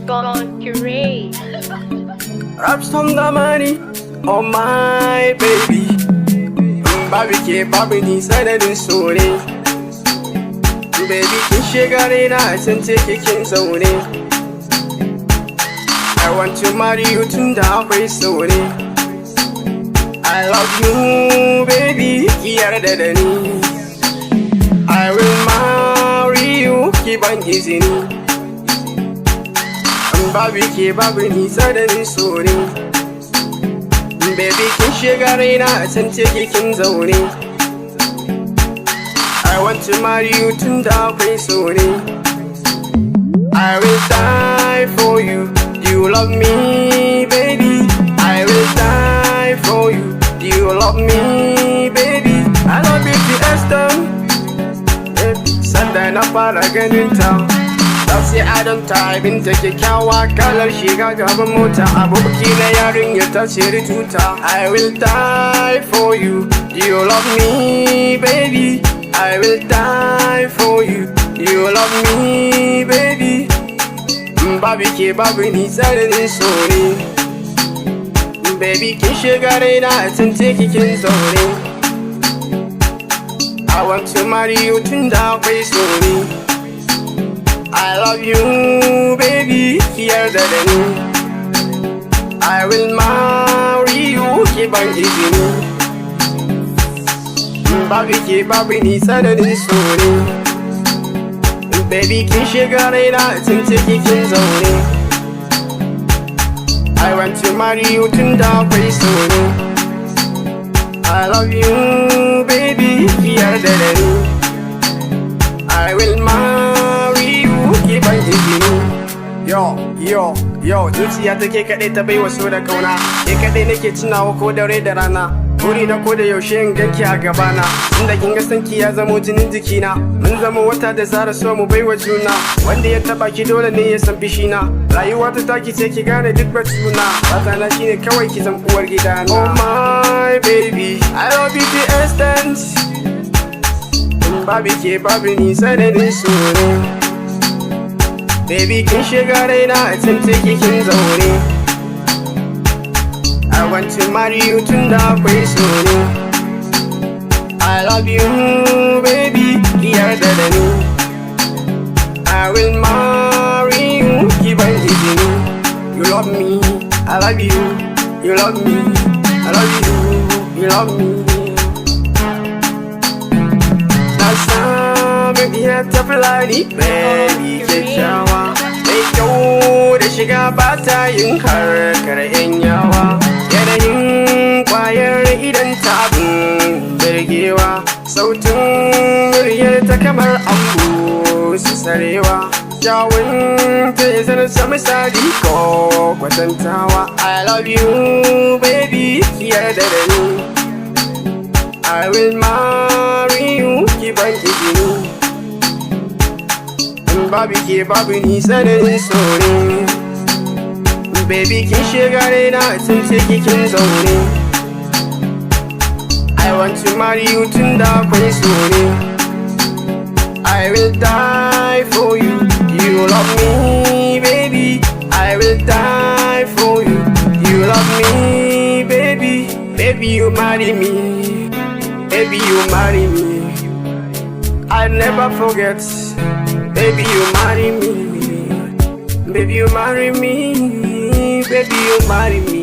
Great. Raps from the money, oh my baby. Baby ke babu nisa da din sone. Baby kin shiga raina san ce kin zaune. I want to marry you tun da akwai sone. I love you baby, ki yarda da ni. I will marry you, ki ban izini. Baby ke babu nisa da din sone. Baby kin shiga raina san ce kin zaune. I want to marry you tun da akwai sone. I will die for you. Do you love me, baby? I will die for you. Do you love me, baby? I love you to Eston. Sanda na fara ganin ta. Sai Adam ta binta kyakkyawa kalar shiga gaban mota. Aboki na yarinya ta ciri tuta. I will die for you. Do you love me, baby? I will die for you. Do you love me, baby? Baby ke babu nisa da din sone. Baby kin shiga raina tun ce kin zaune. I want to marry you tun da akwai sone. I love you, baby, yarda da ni. I will marry you, ki ban izini. Baby ke babu nisa da din sone. Baby kin shiga raina tun ce kin zaune. I want to marry you tun da akwai sone. I love you, baby, yarda da ni. I will marry you, ban izini. Yo, zuciya take kaɗai ta baiwa so da kauna. Ke kaɗai nake tunawa ko dare da rana. Buri na ko da yaushe in ganki a gabana. Inda kin ga sanki ya zamo jinin jikina. Mun zama wata da zara so mu baiwa juna. Wanda ya taba ki dole ne ya san fishina. Rayuwa ta taki ce ki gane duk batuna. Fata na shine kawai ki zan uwar gidana. Oh my baby, I love you to extent. Baby ke babu nisa da din sone. Baby kin shiga raina tun ce kin zaune. I want to marry you tun da akwai sone. I love you baby, ki yarda da ni. I will marry you, ki ban izini. You love me, I love you. You love me, I love you. You love me. Ya ta fulani baby kyakkyawa. Mai kyau da shiga ba ta yin harkar yan yawa. Yanayin kwayar idan ta abin birgewa. Sautin muryar ta kamar ambu su sarewa. Kyawun ta ya zarta misali ko kwatantawa. I love you baby, ki yarda da ni. I will marry you, ki ban izini. Baby ke babu nisa da din sone. Baby kin shiga raina tun ce kin zaune. I want to marry you tun da akwai sone. I will die for you. You love me, baby. I will die for you. You love me, baby. Baby you marry me. Baby you marry me. I'll never forget. Baby you marry me. Baby you marry me. Baby you marry me.